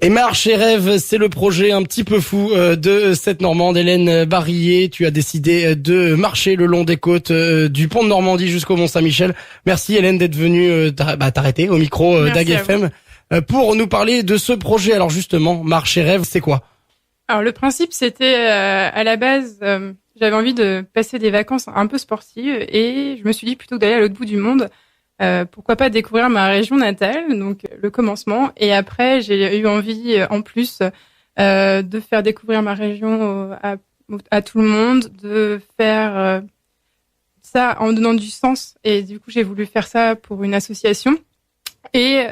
Et Marche et Rêve, c'est le projet un petit peu fou de cette Normande, Hélène Barillet. Tu as décidé de marcher le long des côtes du pont de Normandie jusqu'au Mont-Saint-Michel. Merci Hélène d'être venue t'arrêter au micro d'Ag FM pour nous parler de ce projet. Alors justement, Marche et Rêve, c'est quoi? Alors le principe, c'était à la base, j'avais envie de passer des vacances un peu sportives et je me suis dit plutôt que d'aller à l'autre bout du monde, pourquoi pas découvrir ma région natale, donc le commencement. Et après, j'ai eu envie, en plus, de faire découvrir ma région à tout le monde, de faire ça en donnant du sens. Et du coup, j'ai voulu faire ça pour une association et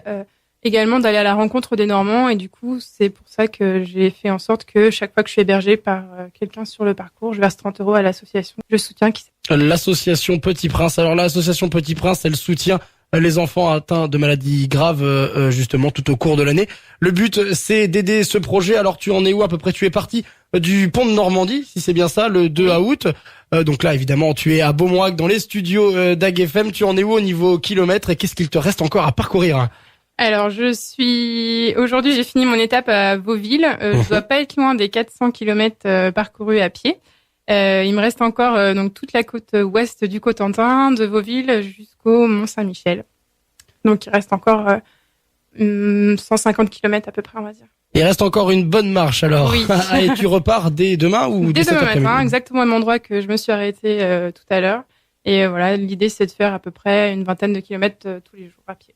également d'aller à la rencontre des Normands. Et du coup, c'est pour ça que j'ai fait en sorte que chaque fois que je suis hébergée par quelqu'un sur le parcours, je verse 30 € à l'association. Je soutiens l'association Petit Prince. Alors l'association Petit Prince, elle soutient les enfants atteints de maladies graves justement tout au cours de l'année. Le but, c'est d'aider ce projet. Alors tu en es où à peu près? Tu es parti du pont de Normandie, si c'est bien ça, le 2 août. Donc là, évidemment, tu es à Beaumois dans les studios d'Ag FM. Tu en es où au niveau kilomètres et qu'est-ce qu'il te reste encore à parcourir? Alors, aujourd'hui, j'ai fini mon étape à Vauville. Je dois pas être loin des 400 kilomètres parcourus à pied. Il me reste encore donc toute la côte ouest du Cotentin, de Vauville jusqu'au Mont-Saint-Michel. Donc, il reste encore 150 kilomètres à peu près, on va dire. Il reste encore une bonne marche alors. Oui. Et tu repars dès demain ou dès cet demain après-midi? matin, exactement au même endroit que je me suis arrêtée tout à l'heure. Et voilà, l'idée, c'est de faire à peu près une vingtaine de kilomètres tous les jours à pied.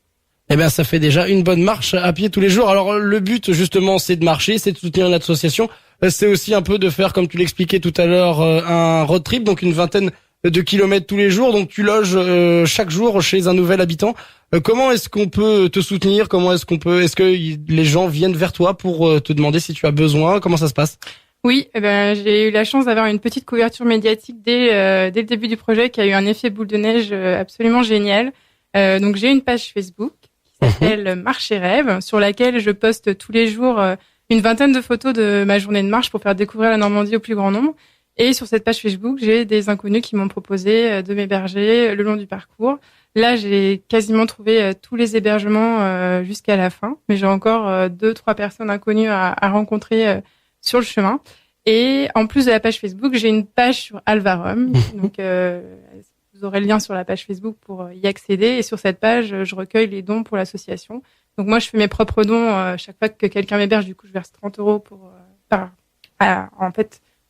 Eh bien, ça fait déjà une bonne marche à pied tous les jours. Alors, le but, justement, c'est de marcher, c'est de soutenir l'association. C'est aussi un peu de faire, comme tu l'expliquais tout à l'heure, un road trip, donc une vingtaine de kilomètres tous les jours. Donc, tu loges chaque jour chez un nouvel habitant. Comment est-ce qu'on peut te soutenir? Est-ce que les gens viennent vers toi pour te demander si tu as besoin? Comment ça se passe? Oui, j'ai eu la chance d'avoir une petite couverture médiatique dès le début du projet qui a eu un effet boule de neige absolument génial. Donc, j'ai une page Facebook qui s'appelle Marche et Rêve, sur laquelle je poste tous les jours une vingtaine de photos de ma journée de marche pour faire découvrir la Normandie au plus grand nombre. Et sur cette page Facebook, j'ai des inconnus qui m'ont proposé de m'héberger le long du parcours. Là, j'ai quasiment trouvé tous les hébergements jusqu'à la fin, mais j'ai encore 2-3 personnes inconnues à rencontrer sur le chemin. Et en plus de la page Facebook, j'ai une page sur Alvarum, donc vous aurez le lien sur la page Facebook pour y accéder. Et sur cette page, je recueille les dons pour l'association. Donc moi, je fais mes propres dons chaque fois que quelqu'un m'héberge. Du coup, je verse 30 €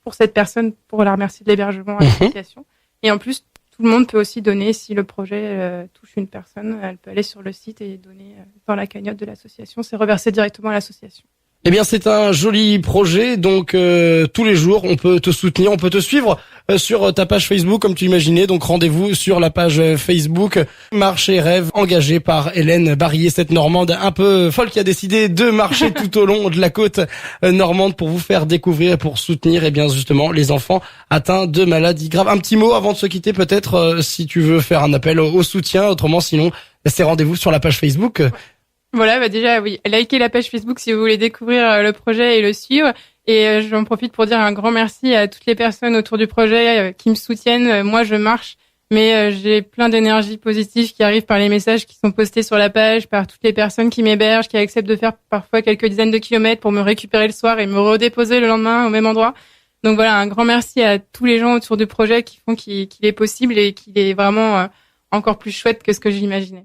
pour cette personne, pour la remercier de l'hébergement à l'association. Et en plus, tout le monde peut aussi donner si le projet touche une personne. Elle peut aller sur le site et donner dans la cagnotte de l'association. C'est reversé directement à l'association. Eh bien, c'est un joli projet. Donc, tous les jours, on peut te soutenir, on peut te suivre sur ta page Facebook, comme tu imaginais. Donc, rendez-vous sur la page Facebook Marche et Rêve, engagée par Hélène Barillet, cette Normande un peu folle qui a décidé de marcher tout au long de la côte normande pour vous faire découvrir et pour soutenir, eh bien, justement, les enfants atteints de maladies graves. Un petit mot avant de se quitter, peut-être, si tu veux faire un appel au soutien. Autrement, sinon, c'est rendez-vous sur la page Facebook. Voilà, déjà, oui, likez la page Facebook si vous voulez découvrir le projet et le suivre. Et j'en profite pour dire un grand merci à toutes les personnes autour du projet qui me soutiennent. Moi, je marche, mais j'ai plein d'énergie positive qui arrive par les messages qui sont postés sur la page, par toutes les personnes qui m'hébergent, qui acceptent de faire parfois quelques dizaines de kilomètres pour me récupérer le soir et me redéposer le lendemain au même endroit. Donc voilà, un grand merci à tous les gens autour du projet qui font qu'il est possible et qu'il est vraiment encore plus chouette que ce que j'imaginais.